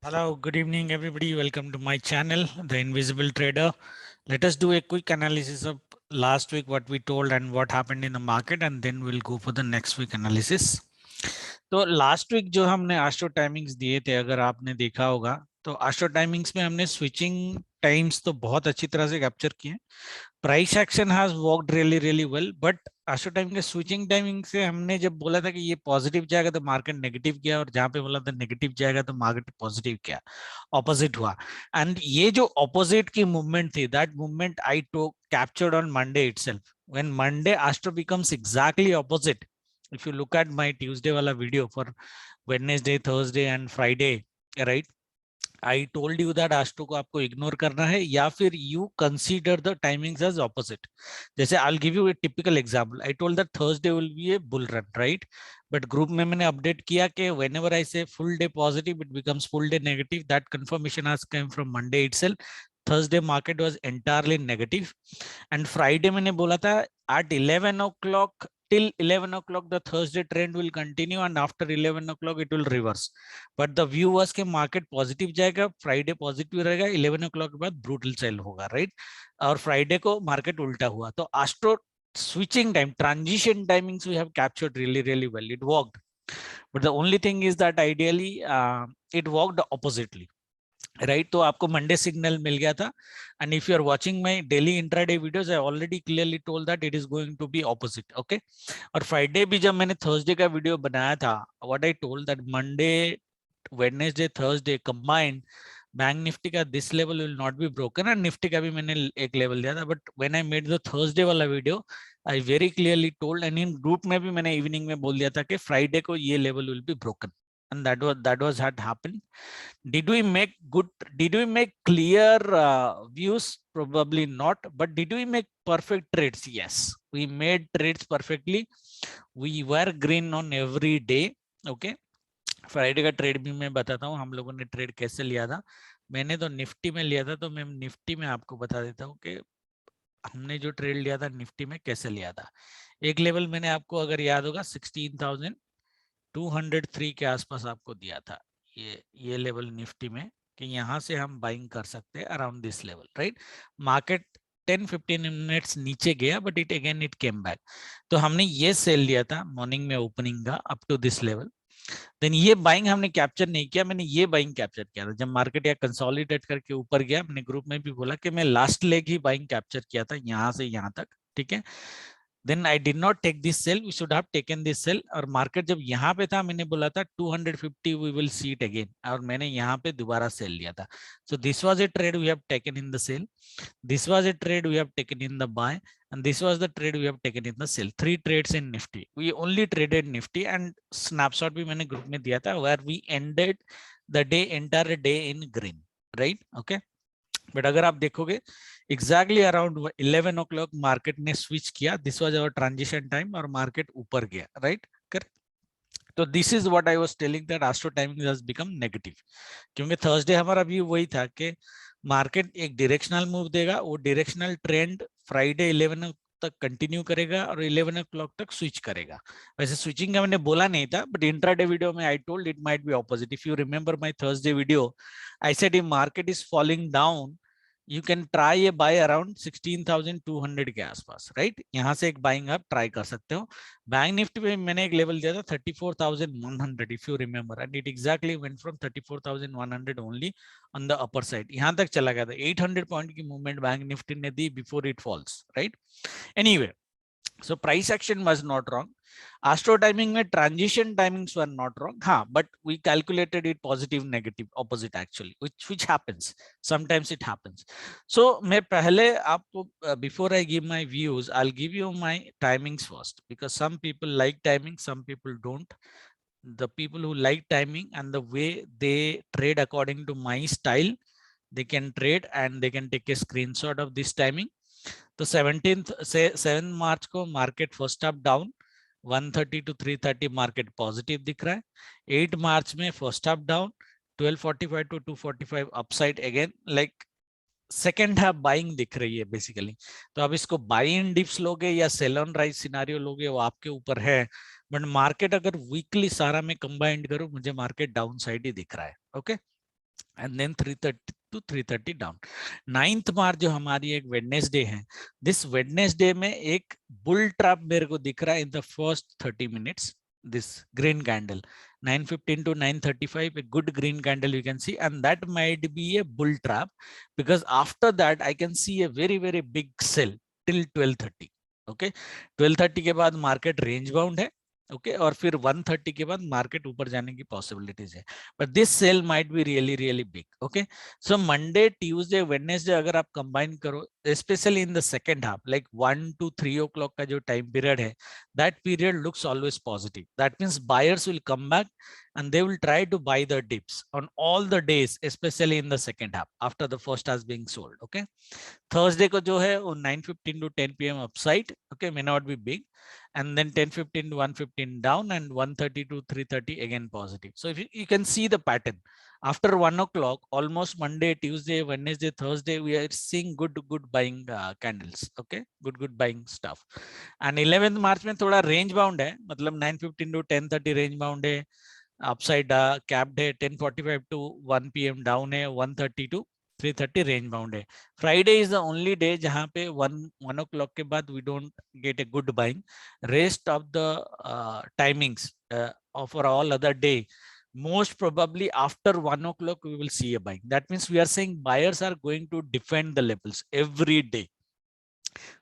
Hello, good evening, everybody. Welcome to my channel, The Invisible Trader. Let us do a quick analysis of last week, what we told and what happened in the market, and then we'll go for the next week analysis. तो last week जो हमने astro timings दिए थे, अगर आपने देखा होगा तो आस्ट्रो टाइमिंग्स में हमने स्विचिंग टाइम्स तो बहुत अच्छी तरह से कैप्चर किए। Price action has worked really well, but astro time के स्विचिंग टाइमिंग से हमने जब बोला था कि ये पॉजिटिव जाएगा तो मार्केट नेगेटिव किया, और जहां पे बोला था नेगेटिव जाएगा तो मार्केट पॉजिटिव किया, ऑपोजिट हुआ। एंड ये जो ऑपोजिट की मूवमेंट थी, that movement I to captured on Monday itself. When Monday astro becomes exactly opposite, if you look at my Tuesday wala video for Wednesday, Thursday and Friday, right? I told you that Astro को आपको ignore करना है या फिर you consider the timings as opposite. जैसे I'll give you a typical example. I told that Thursday will be a bull run, right? But group में मैंने update किया कि whenever I say full day positive, it becomes full day negative. That confirmation has come from Monday itself. Thursday market was entirely negative. And Friday मैंने बोला था at 11 o'clock till 11 o'clock the Thursday trend will continue, and after 11 o'clock it will reverse. But the view was कि market positive जाएगा, Friday positive रहेगा, 11 o'clock के बाद brutal sell होगा, right? और Friday को market उल्टा हुआ। तो Astro switching time, transition timings we have captured really well. It worked. But the only thing is that ideally it worked oppositely. Right तो आपको मंडे सिग्नल मिल गया था, and if you are watching my daily intraday videos I already clearly told that it is going to be opposite, okay. और Friday भी जब मैंने Thursday का वीडियो बनाया था, what I told that Monday Wednesday Thursday combined bank Nifty का this level will not be broken, and Nifty का भी मैंने एक लेवल दिया था। But when I made the Thursday वाला video I very clearly told, and in group में भी मैंने इवनिंग में बोल दिया था कि फ्राइडे को ये level will be broken, and that was had happened. Did we make clear views? Probably not. But did we make perfect trades? Yes, we made trades perfectly. We were green on every day. Okay. Friday का trade भी मैं बताता हूँ हम लोगों ने trade कैसे लिया था। मैंने तो निफ्टी में लिया था, तो मैं निफ्टी में आपको बता देता हूँ कि हमने जो ट्रेड लिया था निफ्टी में कैसे लिया था। एक लेवल मैंने आपको अगर याद होगा 16,203 के आसपास आपको दिया था, ये लेवल निफ्टी में, कि यहाँ से हम बाइंग कर सकते हैं around this level, right. Market 10-15 minutes नीचे गया, बट इट केम बैक। तो हमने ये सेल लिया था मॉर्निंग में ओपनिंग का up to this level. Then ये बाइंग हमने कैप्चर नहीं किया, मैंने ये बाइंग कैप्चर किया था जब मार्केट या कंसोलिडेट करके ऊपर गया। मैंने ग्रुप में भी बोला कि मैं लास्ट लेग ही बाइंग कैप्चर किया था यहाँ से यहाँ तक, ठीक है। then I did not take this sell. We should have taken this sell. और मार्केट जब यहाँ पे था मैंने बोला था 250 we will see it again, और मैंने यहाँ पे दोबारा सेल लिया था। So this was a trade we have taken in the sell. This was a trade we have taken in the buy, and this was the trade we have taken in the sell. 3 trades in Nifty. We only traded Nifty, and snapshot भी मैंने group में दिया था where we ended the entire day in green, right? Okay. But अगर आप देखोगे exactly around 11 o'clock market ने switch किया, this was our transition time, और मार्केट ऊपर गया, राइट। करेक्ट। तो this is what I was telling that astro timing has become negative, क्योंकि थर्सडे हमारा भी वही था कि मार्केट एक डायरेक्शनल मूव देगा, वो डायरेक्शनल ट्रेंड फ्राइडे 11 तक कंटिन्यू करेगा और 11 ओ क्लॉक तक स्विच करेगा। वैसे स्विचिंग का मैंने बोला नहीं था, बट इंट्राडे वीडियो में आई told it might B opposite. If you remember my Thursday video, I said if market is falling down you can try A by around 16,200 के आसपास, राइट। यहाँ से एक बाइंग आप ट्राई कर सकते हो। बैंक निफ्टी में मैंने एक लेवल दिया था 34,100, if you remember, and it exactly went from 34,100 only on the upper side, यहाँ तक चला गया था। 800 पॉइंट की मूवमेंट बैंक निफ्टी ने दी before it falls, right. Anyway, so price action was not wrong. Astro timing में transition timings were not wrong, हाँ, but we calculated it positive negative opposite actually, which happens sometimes, it happens. So मैं पहले आपको before I give my views I'll give you my timings first, because some people like timing, some people don't. The people who like timing and the way they trade according to my style, they can trade and they can take a screenshot of this timing. तो 17th से 7 मार्च को market first half down 130 to 330, market positive दिख रहा है। 8 मार्च में first half down 1245 to 245 upside again, like second half buying दिख रही है बेसिकली। तो अब इसको बाई इन डिप्स लोगे या सेल ऑन राइज सिनारियो लोगे वो आपके ऊपर है, बट मार्केट अगर वीकली सारा में कंबाइंड करूं मुझे मार्केट डाउन साइड ही दिख रहा है, okay. and then 330 to 330 down. 9th मार्च जो हमारी एक वेडनेसडे है, दिस वेडनेसडे में एक बुल ट्रैप मेरे को दिख रहा है in the first 30 minutes, this green candle 9:15 to 9:35, a good green candle you can see, and that might be a bull trap because after that I can see a very big sell till 12:30। okay, 12:30 के बाद market range bound है, okay और फिर 130 के बाद market ऊपर जाने की पॉसिबिलिटीज है, but this sell might be really big. Okay, so Monday Tuesday Wednesday अगर आप कंबाइन करो, specially in the second half like 1 to 3 o'clock का जो टाइम पीरियड है, that period looks always positive. That means buyers will come back and they will try to buy the dips on all the days, especially in the second half after the first has being sold. Okay, Thursday को जो है वो 9:15 to 10 p.m. upside, okay, may not be big, and then 10:15 to 1:15 down, and 1:30 to 3:30 again positive. So if you can see the pattern after 1 o'clock, almost Monday, Tuesday, Wednesday, Thursday, we are seeing good buying candles. Okay, good buying stuff. And 11th March में थोड़ा range bound है, मतलब 9:15 to 10:30 range bound है, upside capped है, 10:45 to 1 p.m. down है, 1:30 to 3:30 range bound है। Friday is the only day जहां पे 1 o'clock के बाद we don't get a good buying. Rest of the timings for all other day, most probably after 1 o'clock we will see a buying. That means we are saying buyers are going to defend the levels every day.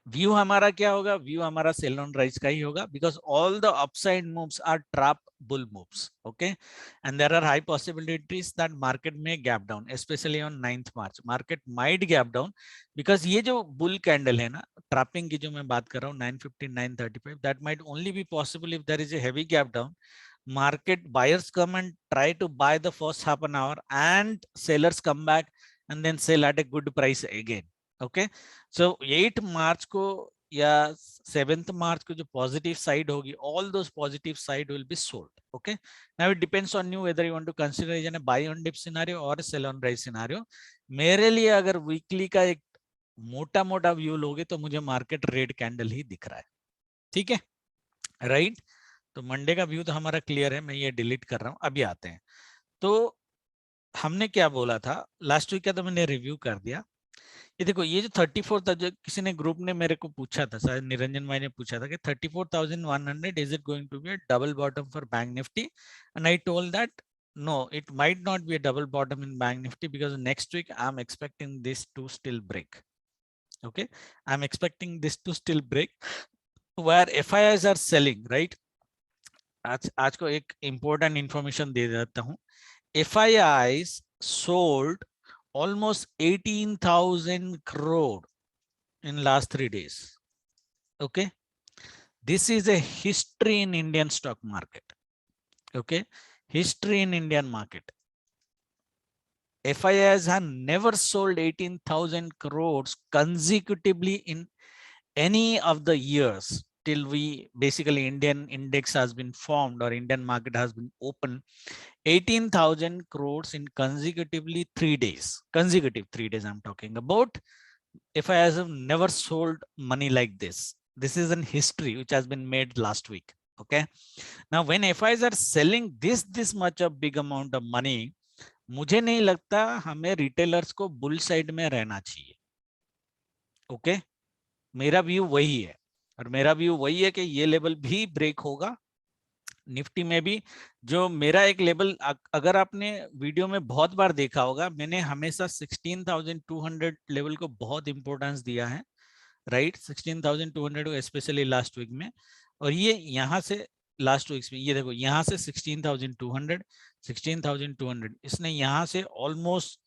View हमारा क्या होगा? View हमारा cell on rise का ही होगा, because all the upside moves are trap bull moves. Okay, and there are high possibilities that market में gap down, specially on 9th March market might gap down, because ये जो bull candle है ना, trapping की जो मैं बात कर रहा हूँ 9:15 9:35, that might only be possible if there is a heavy gap down, market buyers come and try to buy the first half an hour and sellers come back and then sell at a good price again. Okay, so 8 मार्च को या 7th मार्च को जो positive side होगी, all those positive side will be sold. Okay, now it depends on you whether you want to consider it a buy on dip scenario or a sell on rise scenario. मेरे लिए अगर weekly का एक मोटा view लोगे तो मुझे market red candle ही दिख रहा है। ठीक है, राइट? तो मंडे का व्यू तो हमारा क्लियर है, मैं ये डिलीट कर रहा हूं। अभी आते हैं, तो हमने क्या बोला था लास्ट वीक का, तो मैंने रिव्यू कर दिया। ये देखो, ये जो 34 था, जो किसी ने ग्रुप ने मेरे को पूछा था, शायद निरंजन भाई ने पूछा था कि 34,100 is it going to be a double bottom for Bank Nifty, and I told that no, it might not be a double bottom in bank nifty because next week I'm expecting this to still break. Okay, I'm expecting this to still break where FIIs are selling, right? आज को एक important information दे देता हूं। FIIs sold almost 18,000 crore in last 3 days. Okay, this is a history in Indian stock market. Okay, history in Indian market. FIIs have never sold 18,000 crores consecutively in any of the years till we basically Indian index has been formed or Indian market has been open. 18,000 crores in consecutively 3 days. Consecutive 3 days I'm talking about. FIIs have never sold money like this. This is an history which has been made last week. Okay, now when FIIs are selling this much of big amount of money, मुझे नहीं लगता हमें retailers को bull side में रहना चाहिए। Okay, मेरा view वही है, और मेरा व्यू वही है कि ये लेवल भी ब्रेक होगा निफ्टी में भी। जो मेरा एक लेवल, अगर आपने वीडियो में बहुत बार देखा होगा, मैंने हमेशा 16,200 लेवल को बहुत इंपॉर्टेंस दिया है, राइट? 16,200 को स्पेशली लास्ट वीक में, और ये यहाँ से लास्ट वीक्स में, ये देखो यहाँ से 16,200 इसने यहाँ से almost,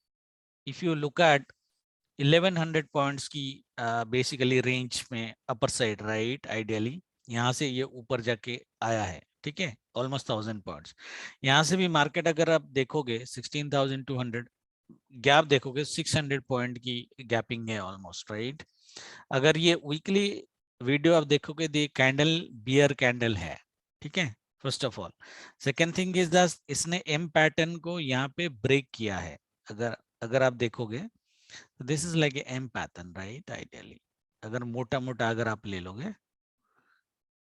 if you look at 1100 points की बेसिकली रेंज में अपर साइड, राइट? आइडियली यहाँ से ये ऊपर जाके आया है, ठीक है, ऑलमोस्ट 1000 पॉइंट्स। यहाँ से भी मार्केट अगर आप देखोगे 16,200 गैप देखोगे, 600 पॉइंट की गैपिंग है ऑलमोस्ट, राइट? अगर ये वीकली वीडियो आप देखोगे, दी कैंडल बियर कैंडल है, ठीक है, first of all. Second thing is that इसने एम पैटर्न को यहाँ पे ब्रेक किया है। अगर आप देखोगे, this is like M pattern, right? Ideally अगर मोटा अगर आप ले लोगे,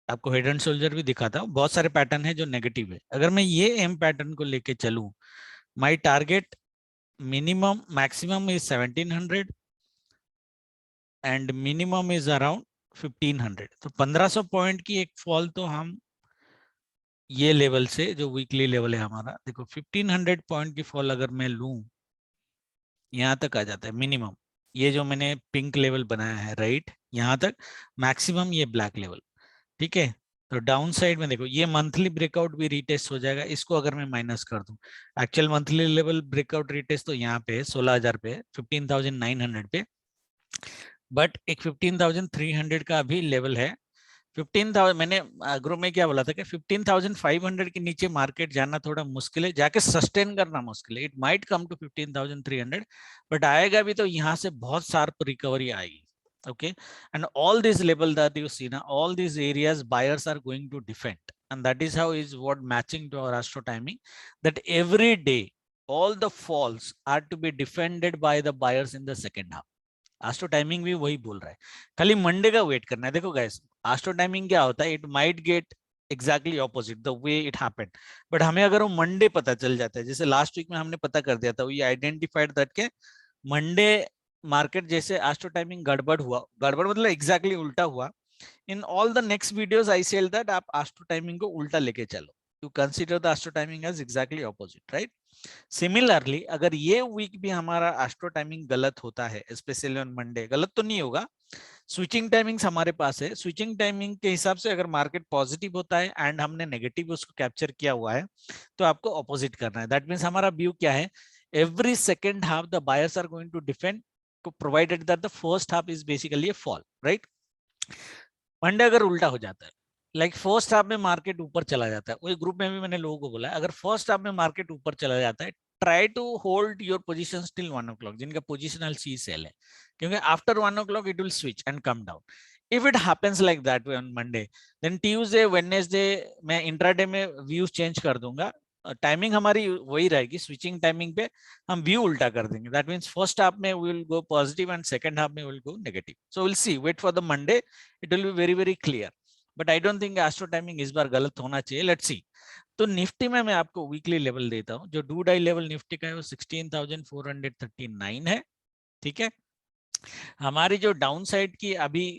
आपको हेड एंड शोल्डर भी दिखाता हूँ, बहुत सारे पैटर्न है जो नेगेटिव है। अगर मैं ये एम पैटर्न को लेके चलूं, my target minimum maximum is 1700 and minimum is around 1500. तो 1500 पॉइंट की एक फॉल तो हम ये लेवल से, जो वीकली लेवल है हमारा, देखो 1500 पॉइंट की फॉल अगर मैं लूं, यहाँ तक आ जाता है मिनिमम, ये जो मैंने पिंक लेवल बनाया है राइट, यहाँ तक मैक्सिमम ये ब्लैक लेवल, ठीक है। तो डाउन साइड में देखो ये मंथली ब्रेकआउट भी रिटेस्ट हो जाएगा, इसको अगर मैं माइनस कर दूं, actual monthly level breakout retest तो यहाँ पे 16,000 पे, 15,900 पे, बट एक 15,300 का भी लेवल है। 15,000 मैंने ग्रुप में क्या बोला था कि 15,500 के नीचे मार्केट जाना थोड़ा मुश्किल है, जाके सस्टेन करना मुश्किल है। It might come to 15,300, but आएगा भी तो यहाँ से बहुत शार्प रिकवरी आएगी। Okay, and all these level that you see now, all these areas buyers are going to defend, and that is how is what matching to our astro timing, that every day all the falls are to be defended by the buyers in the second half. Astro timing भी वही बोल रहा है, खाली Monday का wait करना है। देखो गाइस, आस्ट्रो टाइमिंग क्या होता है, it might get exactly opposite the way it happened, but हमें अगर वो मंडे पता चल जाता है, जैसे लास्ट वीक में हमने पता कर दिया था, वी आइडेंटिफाइड दैट के मंडे मार्केट जैसे आस्ट्रो टाइमिंग गड़बड़ हुआ, गड़बड़ मतलब एग्जैक्टली उल्टा हुआ, in all the next videos I sell that आप आस्ट्रो टाइमिंग को उल्टा लेके चलो, you consider the astro timing as exactly opposite, right. Similarly अगर ये वीक भी हमारा एस्ट्रो टाइमिंग गलत होता है, स्पेशली ऑन मंडे, गलत तो नहीं होगा, स्विचिंग टाइमिंग्स हमारे पास है, स्विचिंग टाइमिंग के हिसाब से अगर मार्केट पॉजिटिव होता है एंड हमने नेगेटिव उसको कैप्चर किया हुआ है, तो आपको ऑपोजिट करना है। दैट मींस हमारा व्यू क्या है, every second half the buyers are going to defend provided that the first half is basically a fall, right. Monday अगर उल्टा हो जाता है, लाइक फर्स्ट हाफ में मार्केट ऊपर चला जाता है, वही ग्रुप में भी मैंने लोगों को बोला है, अगर फर्स्ट हाफ में मार्केट ऊपर चला जाता है, try to hold your position till 1 o'clock, जिनका पोजिशनल सी सेल है, क्योंकि after 1 o'clock it will switch and come down. If it happens like that way on Monday, then Tuesday Wednesday मैं इंट्राडे में व्यूज चेंज कर दूंगा, timing हमारी वही रहेगी, स्विचिंग टाइमिंग पे हम व्यू उल्टा कर देंगे। दैट मींस फर्स्ट हाफ में we will go positive and second half में we will go negative. So will see, wait for the Monday, it will be very very clear, but I don't think astro timing इस बार गलत होना चाहिए। Let's see. तो Nifty में मैं आपको वीकली लेवल देता हूं, जो डू डाई लेवल निफ्टी का है वो 16,439 है, ठीक है। हमारी जो डाउन साइड की अभी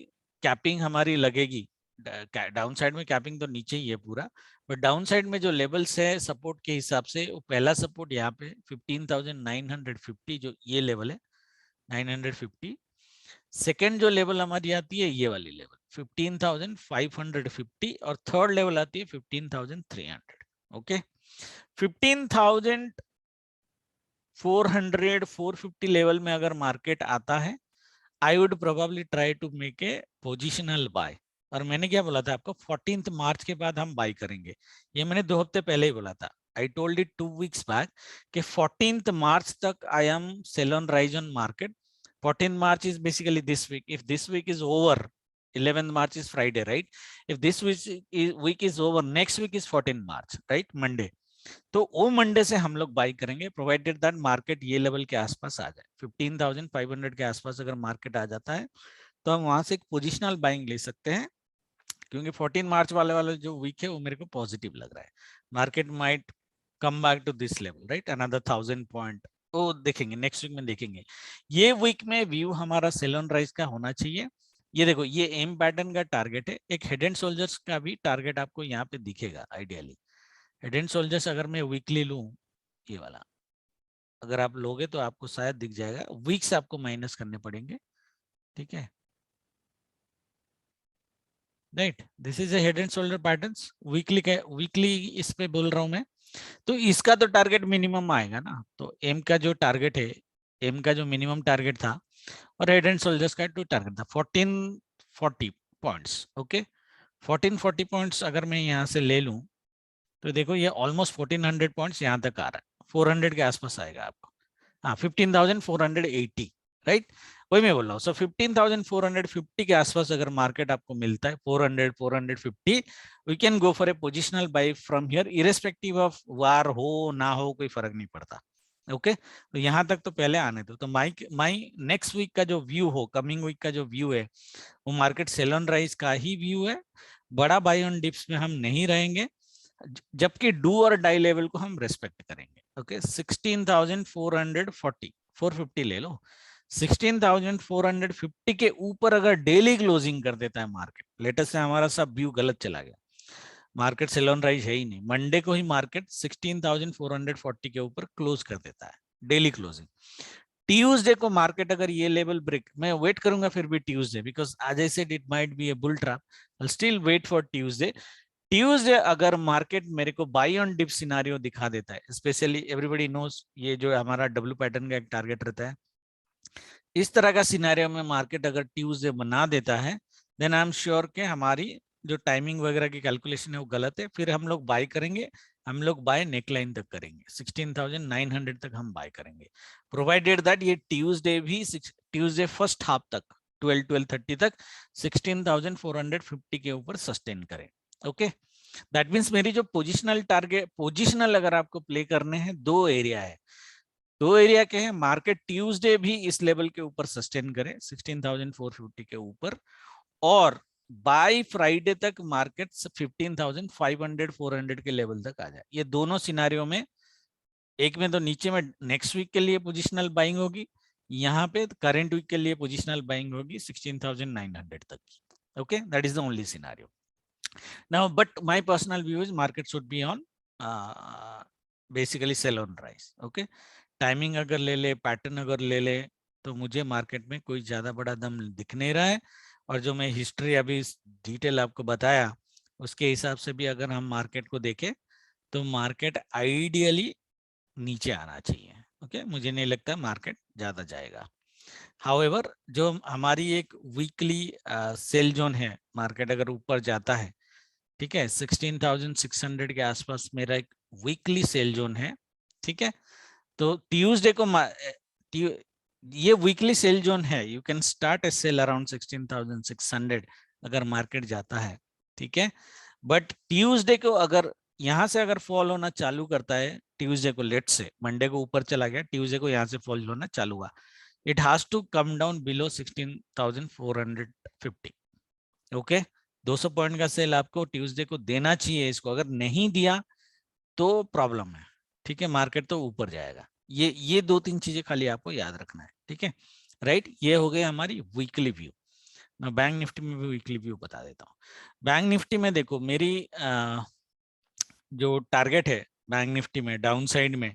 कैपिंग हमारी लगेगी, डाउन साइड में कैपिंग तो नीचे ही है पूरा, बट डाउन साइड में जो लेवल्स है सपोर्ट के हिसाब से, वो पहला सपोर्ट यहाँ पे 15,950, जो ये लेवल है 950। सेकेंड जो लेवल हमारी आती है ये वाली लेवल 15,550, और थर्ड लेवल आती है 15,300। ओके, 15,400 450 लेवल में अगर मार्केट आता है, I would probably try to make a positional buy. और मैंने क्या बोला था आपको, 14th मार्च के बाद हम बाय करेंगे, ये मैंने 2 हफ्ते पहले ही बोला था। I told it 2 weeks back कि 14th मार्च तक I am sell on rise on market. 14th March is basically this week. If this week is over, 11th March is Friday, right? If this week is over, next week is 14th March, right? Monday. तो वो Monday से हम लोग by करेंगे, provided that market ये level के आसपास आ जाए। 15,500 के आसपास अगर मार्केट आ जाता है तो हम वहां से एक पोजिशनल बाइंग ले सकते हैं, क्योंकि 14 मार्च वाले जो वीक है वो मेरे को पॉजिटिव लग रहा है। Market might come back to this level, right, another 1000 point, वो देखेंगे नेक्स्ट वीक में देखेंगे। ये वीक में व्यू हमारा सेल ऑन राइज का होना चाहिए। ये देखो, ये एम पैटर्न का टारगेट है, एक हेड एंड शोल्डर्स का भी टारगेट आपको यहाँ पे दिखेगा आइडियली। हेड एंड शोल्डर्स अगर मैं वीकली लूं, ये वाला अगर आप लोगे तो आपको शायद दिख जाएगा, वीक्स आपको माइनस करने पड़ेंगे, ठीक है, right. This is a head and shoulder patterns, weekly इस पे बोल रहा हूं मैं। तो इसका तो टारगेट मिनिमम आएगा ना, तो एम का जो टारगेट है, एम का जो मिनिमम टारगेट था और हेड एंड शोल्डर्स का जो टारगेट था 1440 पॉइंट्स। ओके, 1440 पॉइंट्स अगर मैं यहाँ से ले लूं, तो देखो ये ऑलमोस्ट 1400 पॉइंट्स यहाँ तक आ रहा है, 400 के आसपास आएगा आपको, हाँ 15,480, राइट। वही मैं बोल रहा हूँ। सो 15,450 के आसपास अगर मार्केट आपको मिलता है, 400 450, we can go for a positional buy from here, irrespective of war हो ना हो, कोई फर्क नहीं पड़ता। ओके, तो यहाँ तक तो पहले आने दो। तो माई नेक्स्ट वीक का जो व्यू हो, कमिंग वीक का जो व्यू है, वो मार्केट सेल ऑन राइज का ही व्यू है। बड़ा बाय ऑन डिप्स में हम नहीं रहेंगे, जबकि डू और डाई लेवल को हम रेस्पेक्ट करेंगे। ओके 16,440 450 ले लो। 16,450 के ऊपर अगर डेली क्लोजिंग कर देता है मार्केट, लेटेस्ट से हमारा सब व्यू गलत चला गया, मार्केट सेल ऑन राइज है ही नहीं, मंडे को ही मार्केट 16,440 के ऊपर क्लोज कर देता है डेली क्लोजिंग। ट्यूसडे को मार्केट अगर ये लेवल ब्रेक, मैं वेट करूंगा फिर भी ट्यूसडे, बिकॉज आज I said it might be a bull trap, I still wait for Tuesday. Tuesday अगर मार्केट मेरे को बाई ऑन डिप सिनारियो दिखा देता है, स्पेशली एवरीबॉडी नोस ये जो हमारा डब्ल्यू पैटर्न का एक टारगेट रहता है, इस तरह का सिनारियो में मार्केट अगर ट्यूसडे बना देता है, देन आई एम श्योर के हमारी जो टाइमिंग वगैरह की कैलकुलेशन है वो गलत है, फिर हम लोग बाय करेंगे, हम लोग बाय नेकलाइन तक करेंगे, 16,900 तक हम बाय करेंगे, प्रोवाइडेड दैट ये ट्यूसडे भी ट्यूसडे फर्स्ट हाफ तक 12-12:30 तक 16,450 के ऊपर सस्टेन करें। ओके दैट मीन्स मेरी जो पोजिशनल टारगेट, पोजिशनल अगर आपको प्ले करने हैं, दो एरिया है, दो एरिया के हैं, मार्केट ट्यूसडे भी इस लेवल के ऊपर सस्टेन करे 16,450 के ऊपर, और बाय फ्राइडे तक मार्केट 15,500-400 के लेवल तक आ जाए। ये दोनों सिनारियों में, एक में तो नीचे में नेक्स्ट वीक के लिए पोजिशनल बाइंग होगी, यहाँ पे करंट वीक के लिए पोजिशनल बाइंग होगी 16,900 तक की। Okay that is the only scenario now, but my personal view is market should be on basically sell on rise. Okay timing अगर ले ले, पैटर्न अगर ले ले, तो मुझे मार्केट में कोई ज्यादा बड़ा दम दिख नहीं रहा है, और जो मैं हिस्ट्री अभी डिटेल आपको बताया उसके हिसाब से भी अगर हम मार्केट को देखें तो मार्केट आइडियली नीचे आना चाहिए। ओके मुझे नहीं लगता मार्केट ज्यादा जाएगा। हाउएवर जो हमारी एक वीकली सेल जोन है, मार्केट अगर ऊपर जाता है, ठीक है 16,600 के आसपास मेरा एक वीकली सेल जोन है, ठीक है, तो ट्यूसडे को ये वीकली सेल जोन है, you can start a sell around 16,600 अगर मार्केट जाता है, ठीक है, बट ट्यूसडे को अगर यहां से अगर फॉल होना चालू करता है, ट्यूसडे को लेट से मंडे को ऊपर चला गया, ट्यूसडे को यहां से फॉल होना चालू हुआ, it has to come down below 16,450। Okay 200 point का सेल आपको ट्यूसडे को देना चाहिए, इसको अगर नहीं दिया तो प्रॉब्लम है, ठीक है, मार्केट तो ऊपर जाएगा। ये दो तीन चीजें खाली आपको याद रखना है, ठीक है, राइट। ये हो गई हमारी वीकली व्यू। मैं बैंक निफ्टी में भी वीकली व्यू बता देता हूँ। बैंक निफ्टी में देखो मेरी जो टारगेट है बैंक निफ्टी में डाउन साइड में,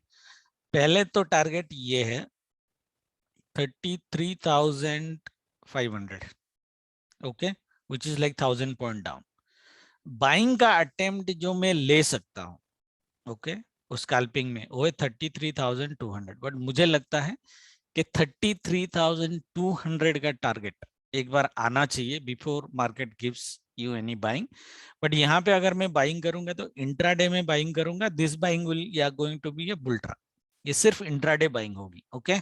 पहले तो टारगेट ये है 33,500, okay which is like 1000 point down. Buying का अटेम्प्ट जो मैं ले सकता हूँ, ओके उस स्कैल्पिंग में, वो है 33,200, बट मुझे लगता है कि 33,200 का टारगेट एक बार आना चाहिए before market gives you any buying. But यहाँ पे अगर मैं बाइंग करूंगा तो इंट्राडे में बाइंग करूंगा, दिस बाइंग विल या going to be a bull trap, ये सिर्फ इंट्राडे बाइंग होगी, ओके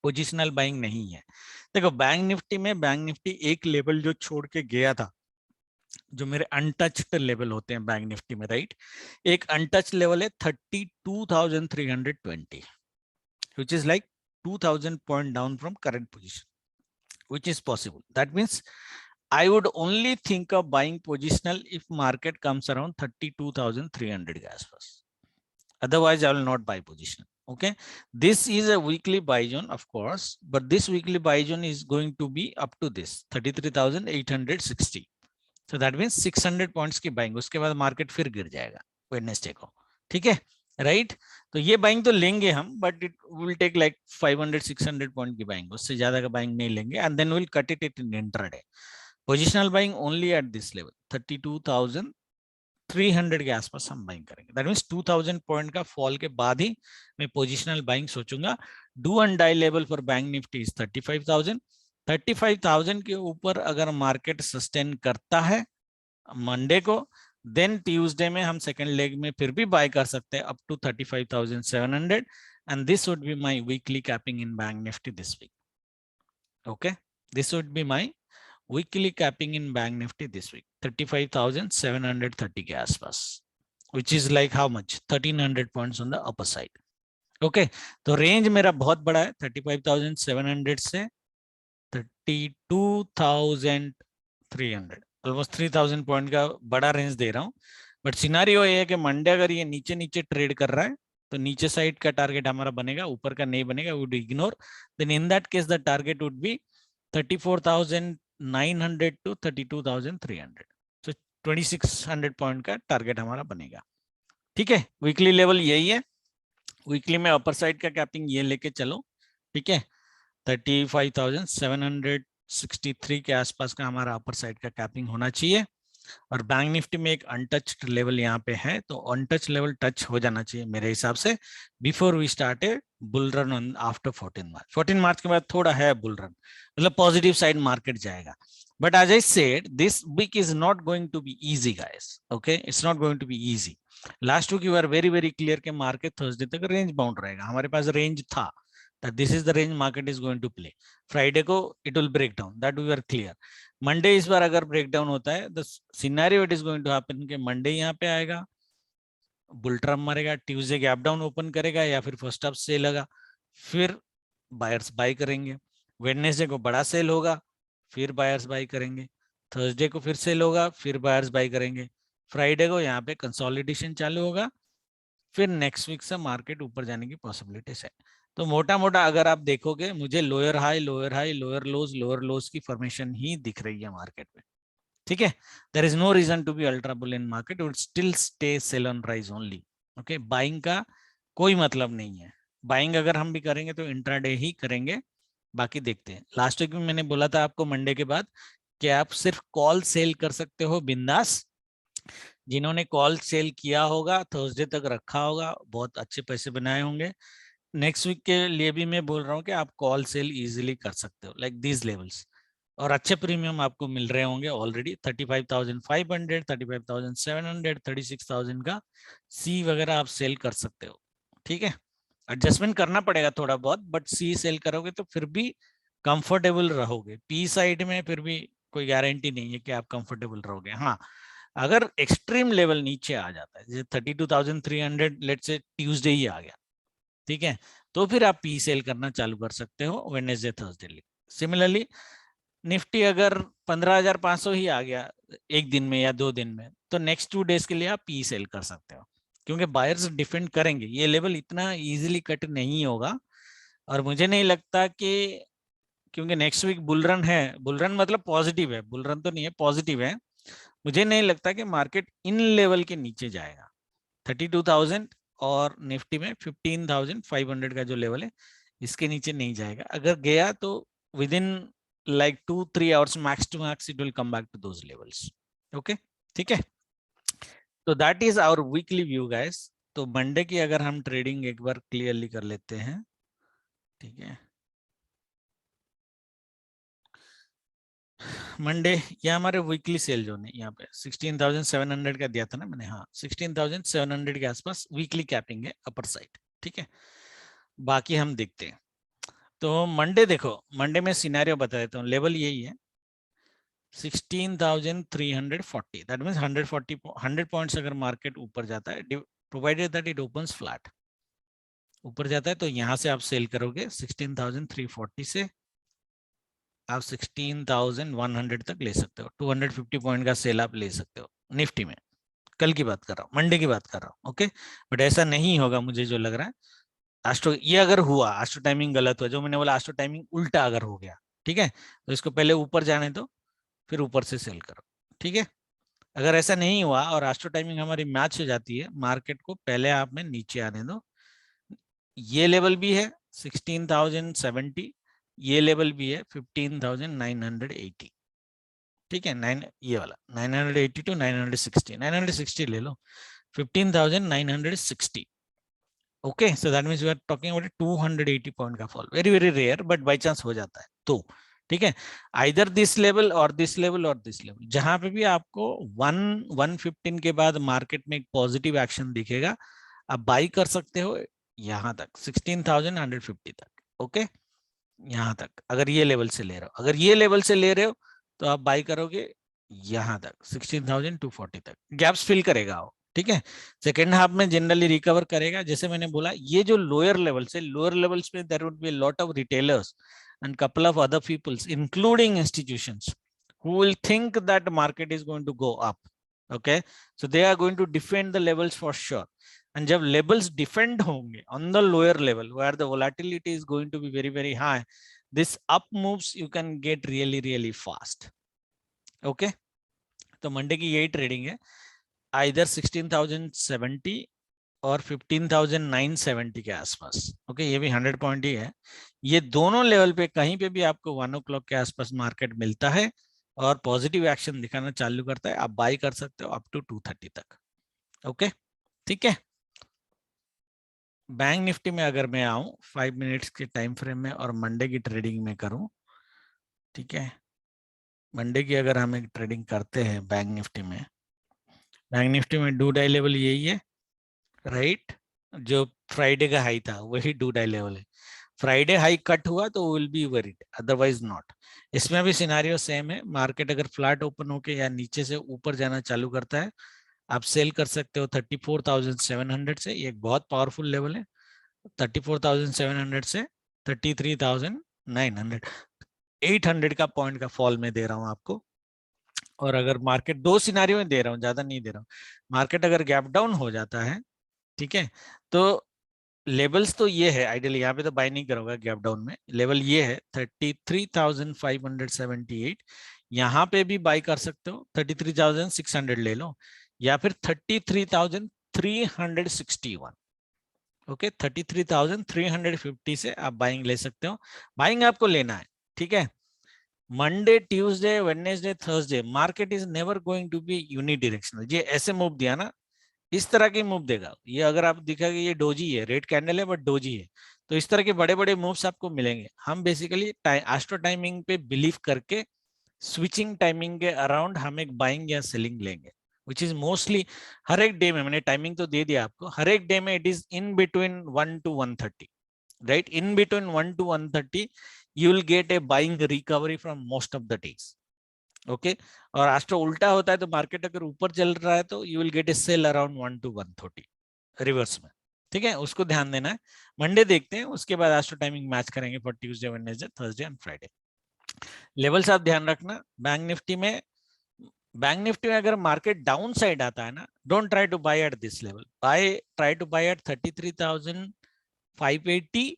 पोजिशनल बाइंग नहीं है। देखो बैंक निफ्टी में, बैंक निफ्टी एक लेवल जो छोड़ के गया था, जो मेरे अनटच्ड लेवल होते हैं बैंक निफ्टी में, राइट, एक अनटच लेवल है 32,320, which is like 2,000 point down from current position, which is possible. That means I would only think of buying positional if market comes around 32,300 के आसपास, otherwise I will not buy positional. Okay, this is a weekly buy zone of course, but this weekly buy zone is going to be up to this 33,860. So that means 600 points की buying, उसके बाद market फिर गिर जाएगा Wednesday को, ठीक है, right. तो ये बाइंग तो लेंगे हम, but it will take like 500-600 point की बाइंग, उससे ज्यादा का बाइंग नहीं लेंगे, and then will cut it in intraday. Positional buying only at this level 32,300 के आसपास हम बाइंग करेंगे। दैट मीन्स 2,000 पॉइंट का फॉल के बाद ही मैं पोजिशनल बाइंग सोचूंगा। Do and die level for Bank Nifty is 35,000। 35,000 के ऊपर अगर मार्केट सस्टेन करता है मंडे को, देन ट्यूसडे में हम सेकंड लेग में फिर भी बाय कर सकते हैं up to 35,700, and this would be my weekly capping in Bank Nifty this week. Okay this would be my weekly capping in Bank Nifty this week 35,730 के आसपास, which is like how much 1,300 points on the upper side. Okay तो range मेरा बहुत बड़ा है, 35,700 से 32,300, almost 3,000 point का बड़ा रेंज दे रहा हूँ। बट सिनारियो ये है कि मंडे अगर ये नीचे नीचे ट्रेड कर रहा है तो नीचे साइड का टारगेट हमारा बनेगा, ऊपर का नहीं बनेगा, would ignore, then in that case the target would be 34,900 to 32,300, तो 2600 पॉइंट का टारगेट हमारा बनेगा। ठीक है, वीकली लेवल यही है, वीकली में अपर साइड का कैपिंग ये लेके चलो। ठीक है, 35,763 के आसपास का हमारा अपर साइड का कैपिंग होना चाहिए। और बैंक निफ्टी में एक अनटच्ड लेवल यहाँ पे है, तो अनटच लेवल टच हो जाना चाहिए मेरे हिसाब से before we start a bull run on after 14 March. 14 मार्च के बाद थोड़ा है बुल रन, मतलब पॉजिटिव साइड मार्केट जाएगा। But as I said, this week is not going to be easy guys, okay, it's not going to be easy. Last week you are very very clear के market Thursday तक range bound रहेगा, हमारे पास range था, that this is the range market is going to play. Friday को it will break down, that we are clear. Monday इस बार अगर break down होता है, the scenario it is going to happen कि मंडे यहाँ पे आएगा, बुल ट्रम मारेगा, ट्यूसडे गैप डाउन ओपन करेगा या फिर फर्स्ट हाफ सेल लगा, फिर बायर्स बाय करेंगे, वेडनेसडे को बड़ा सेल होगा, फिर बायर्स बाय करेंगे, थर्सडे को फिर सेल होगा, फिर बायर्स बाय करेंगे, फ्राइडे को यहाँ पे कंसोलिडेशन चालू होगा, फिर नेक्स्ट वीक से मार्केट ऊपर जाने की पॉसिबिलिटीज है। तो मोटा मोटा अगर आप देखोगे, मुझे लोअर हाई लोअर लोज की फॉर्मेशन ही दिख रही है मार्केट में। ठीक है, there is no reason to be ultra bull in market, would still stay sell on rise only. Okay, buying का कोई मतलब नहीं है, बाइंग अगर हम भी करेंगे तो इंट्राडे ही करेंगे, बाकी देखते हैं। लास्ट वीक में मैंने बोला था आपको मंडे के बाद कि आप सिर्फ कॉल सेल कर सकते हो बिंदास, जिन्होंने कॉल सेल किया होगा थर्सडे तक रखा होगा, बहुत अच्छे पैसे बनाए होंगे। नेक्स्ट वीक के लिए भी मैं बोल रहा हूँ कि आप कॉल सेल इजीली कर सकते हो लाइक दीज लेवल्स, और अच्छे प्रीमियम आपको मिल रहे होंगे ऑलरेडी। 35,500, 35,700, 36,000 का सी वगैरह आप सेल कर सकते हो। ठीक है, एडजस्टमेंट करना पड़ेगा थोड़ा बहुत, बट सी सेल करोगे तो फिर भी कंफर्टेबल रहोगे। पी साइड में फिर भी कोई गारंटी नहीं है कि आप कंफर्टेबल रहोगे। हाँ, अगर एक्सट्रीम लेवल नीचे आ जाता है, जैसे 32,300 लेट से ट्यूसडे ही आ गया, ठीक है, तो फिर आप पी सेल करना चालू कर सकते हो वेडनेसडे थर्सडे। सिमिलरली निफ्टी अगर 15,500 ही आ गया एक दिन में या 2 दिन में, तो नेक्स्ट 2 डेज के लिए आप पी सेल कर सकते हो, क्योंकि बायर्स डिफेंड करेंगे, ये लेवल इतना इजीली कट नहीं होगा। और मुझे नहीं लगता कि, क्योंकि नेक्स्ट वीक बुलरन है, बुलरन मतलब पॉजिटिव है, बुलरन तो नहीं है, पॉजिटिव है, मुझे नहीं लगता कि मार्केट इन लेवल के नीचे जाएगा। 32,000 और निफ्टी में 15,500 का जो लेवल है, इसके नीचे नहीं जाएगा। अगर गया तो with in like 2-3 hours max to max it will come back to those levels. Okay, ठीक है, तो that is our weekly view guys। तो मंडे की अगर हम ट्रेडिंग एक बार क्लियरली कर लेते हैं, ठीक है, मंडे ये हमारे वीकली सेल जोन है, यहाँ पे 16,700 का दिया था ना मैंने, हाँ 16,700 के आसपास वीकली कैपिंग है अपर साइड। ठीक है, बाकी हम देखते हैं। तो मंडे देखो, मंडे में सिनेरियो बता देता हूँ, लेवल यही है 16,340, दैट मींस 100 पॉइंट्स अगर मार्केट ऊपर जाता है, provided that it opens flat, ऊपर जाता है तो यहाँ से आप सेल करोगे 16,340 से आप 16,100 तक ले सकते हो, 250 पॉइंट का सेल आप ले सकते हो निफ्टी में। कल की बात कर रहा हूँ, मंडे की बात कर रहा हूँ। ओके, बट ऐसा नहीं होगा मुझे जो लग रहा है। एस्ट्रो ये अगर हुआ, एस्ट्रो टाइमिंग गलत हुआ, जो मैंने बोला एस्ट्रो टाइमिंग उल्टा अगर हो गया, ठीक है, तो इसको पहले ऊपर जाने दो, फिर ऊपर से सेल करो। ठीक है, अगर ऐसा नहीं हुआ और एस्ट्रो टाइमिंग हमारी मैच हो जाती है, मार्केट को पहले आप में नीचे आने दो। ये लेवल भी है 16,070, ये लेवल भी है 15,980। ठीक है, 9 ये वाला 980 टू 960, 960 ले लो, 15,960। Okay, so that means we are talking about 280 point का fall, very very rare, but by chance हो जाता है तो। ठीक है, आइदर दिस लेवल और दिस लेवल और दिस लेवल, जहां पे भी आपको 115 के बाद मार्केट में एक पॉजिटिव एक्शन दिखेगा, आप बाई कर सकते हो यहां तक 16,150 तक। ओके, यहां तक अगर ये लेवल से ले रहे हो, अगर ये लेवल से ले रहे हो तो आप बाई करोगे यहां तक 16,240 तक, गैप्स फिल करेगा वो। ठीक है, सेकेंड हाफ में जनरली रिकवर करेगा। जैसे मैंने बोला, ये जो लोअर लेवल से, लोअर लेवल्स में there would be lot of retailers and couple of other peoples including institutions who will think that market is going to go up. Okay, so they are going to defend the levels for sure, and जब levels defend होंगे on the lower level where the volatility is going to be very very high, this up moves you can get really really fast. Okay, तो Monday की यही trading है, either 16,070 और 15,970 के आसपास। Okay, ये भी 100 पॉइंट ही है। ये दोनों लेवल पे कहीं पे भी आपको 1 o'clock के आसपास मार्केट मिलता है और पॉजिटिव एक्शन दिखाना चालू करता है, आप बाई कर सकते हो अप टू 230 तक। ओके, ठीक है। बैंक निफ्टी में अगर मैं आऊं 5 मिनट्स के टाइम फ्रेम में और मंडे की ट्रेडिंग में करूं, ठीक है, मंडे की अगर हम एक ट्रेडिंग करते हैं बैंक निफ्टी में, बैंक निफ्टी में डू डाई लेवल यही है, राइट, जो फ्राइडे का हाई था वही डू डाई लेवल है। फ्राइडे हाई कट हुआ तो will be worried, otherwise not. इसमें भी सिनारियो सेम है, मार्केट अगर फ्लैट ओपन होके या नीचे से ऊपर जाना चालू करता है, आप सेल कर सकते हो 34,700 से, ये एक बहुत पावरफुल लेवल है। 34,700 से 33,900, 800 का पॉइंट का फॉल में दे रहा हूं आपको। और अगर मार्केट, दो सिनारियो में दे रहा हूं, ज्यादा नहीं दे रहा हूं, मार्केट अगर गैप डाउन हो जाता है, ठीक है, तो लेवल्स तो ये है, आइडियली यहाँ पे तो बाय नहीं करूंगा गैप डाउन में, लेवल ये है 33,578, यहाँ पे भी बाय कर सकते हो, 33,600 ले लो, या फिर 33,361। ओके, 33,350 से आप बाइंग ले सकते हो, बाइंग आपको लेना है, ठीक है। Monday, Tuesday, Wednesday, Thursday market is never going to be unidirectional. ये ऐसे मूव दिया ना, इस तरह की मूव देगा ये, अगर आप दिखा कि ये डोजी है, रेड कैंडल है बट डोजी है, तो इस तरह के बड़े बड़े मूव्स आपको मिलेंगे। हम बेसिकली एस्ट्रो टाइमिंग पे बिलीव करके स्विचिंग टाइमिंग के अराउंड हम एक बाइंग या सेलिंग लेंगे, विच इज मोस्टली हर एक डे में, मैंने टाइमिंग तो दे दिया आपको, हर एक डे में it is in between 1 to 130, right, in between 1 to 130 you will get a buying recovery from most of the days। Okay, और एस्ट्रो उल्टा होता है, तो मार्केट अगर ऊपर चल रहा है तो you will get a sell around 1 to 130 reverse में, ठीक है, उसको ध्यान देना है। मंडे देखते हैं, उसके बाद एस्ट्रो टाइमिंग मैच करेंगे for Tuesday, Wednesday, Thursday and Friday. Levels आप ध्यान रखना बैंक निफ्टी में। बैंक निफ्टी में अगर मार्केट डाउन साइड आता है ना, don't try to buy at this level, try to buy at 33,580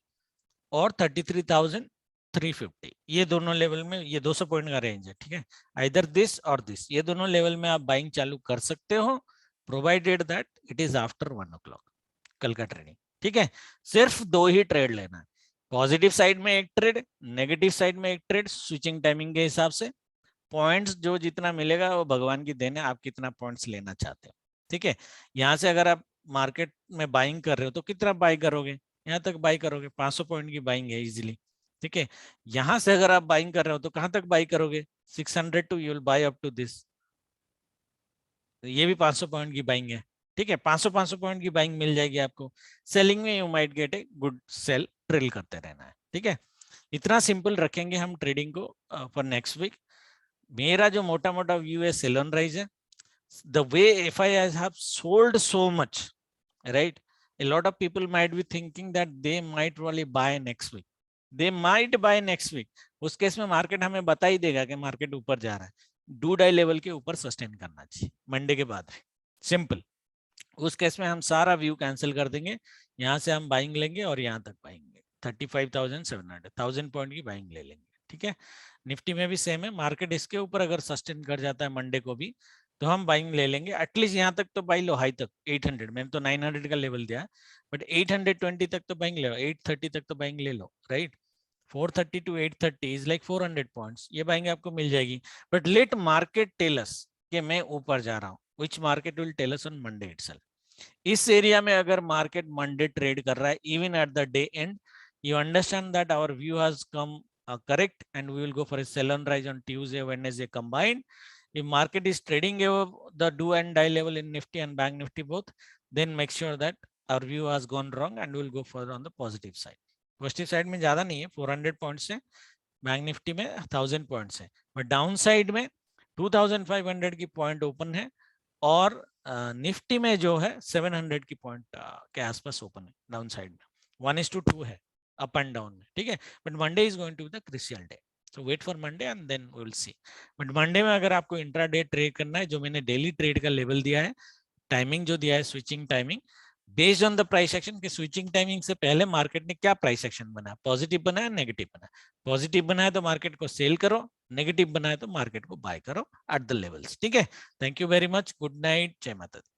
और 33,350, ये दोनों लेवल में, ये 200 पॉइंट का रेंज है, ठीक है, आइदर दिस और दिस, ये दोनों लेवल में आप बाइंग चालू कर सकते हो, provided that it is after 1 o'clock कल का ट्रेडिंग, ठीक है। सिर्फ दो ही ट्रेड लेना है, पॉजिटिव साइड में एक ट्रेड, नेगेटिव साइड में एक ट्रेड, स्विचिंग टाइमिंग के हिसाब से। पॉइंट्स जो जितना मिलेगा वो भगवान की देन है, आप कितना पॉइंट्स लेना चाहते हो, ठीक है। यहाँ से अगर आप मार्केट में बाइंग कर रहे हो तो कितना बाई करोगे, यहाँ तक बाई करोगे, 500 पॉइंट की बाइंग है इजीली, ठीक है। यहाँ से अगर आप बाइंग कर रहे हो तो कहां तक बाई करोगे, 600 to you will buy up to this, ये भी 500 पॉइंट की बाइंग है, ठीक है, 500 पॉइंट की बाइंग मिल जाएगी आपको। सेलिंग में you might get a good sell, trail करते रहना है, ठीक है। इतना सिंपल रखेंगे हम ट्रेडिंग को फॉर नेक्स्ट वीक। मेरा जो मोटा मोटा व्यू है सेलन राइज है, the way FIIs have sold so much, right, a lot of people might be thinking that they might really buy next week, they might buy next week। उस case में market हमें बता ही देगा कि market ऊपर जा रहा है, डू डाई लेवल के ऊपर सस्टेन करना चाहिए मंडे के बाद, सिंपल। उस केस में हम सारा व्यू कैंसिल कर देंगे, यहाँ से हम बाइंग लेंगे और यहाँ तक बाइंग 35,700, 1000 पॉइंट की बाइंग ले लेंगे, ठीक है। निफ्टी में भी सेम है, मार्केट इसके ऊपर अगर सस्टेन कर जाता है मंडे को भी तो हम बाइंग ले लेंगे, एटलीस्ट यहाँ तक तो बाई लो, हाई तक 800, मैंने तो 900 का लेवल दिया, बट 820 तक तो बाइंग ले लो, 830 तक तो बाइंग ले लो, right. 430 to 830 is like 400 points, ये बाइंग आपको मिल जाएगी। But let market tell us कि मैं ऊपर जा रहा हूँ, which market will tell us on Monday itself. इस एरिया में अगर मार्केट मंडे ट्रेड कर रहा है even at the day end, you understand that our view has come correct and we will go for a sell and rise on Tuesday, Wednesday combined. If market is trading above the do and die level in Nifty and Bank Nifty both, then make sure that our view has gone wrong and we will go further on the positive side. Positive side में ज्यादा नहीं है, 400 points है, bank Nifty में 1000 points है, but down side में 2500 की point open है, और निफ्टी में जो है 700 की पॉइंट के आसपास ओपन है डाउन साइड में, 1:2 है अप एंड डाउन में, ठीक है। But Monday is going to be the crucial day, so wait for Monday and then we will see. But Monday में अगर आपको इंट्रा डे ट्रेड करना है, जो मैंने डेली ट्रेड का लेवल दिया है, टाइमिंग जो दिया है switching timing, based on the price action के स्विचिंग टाइमिंग से पहले मार्केट ने क्या प्राइस एक्शन बनाया, पॉजिटिव बनाया, नेगेटिव बनाया। पॉजिटिव बनाया तो मार्केट को सेल करो, नेगेटिव बनाया तो मार्केट को बाय करो एट द लेवल्स। ठीक है, thank you very much, good night, जय माता दी।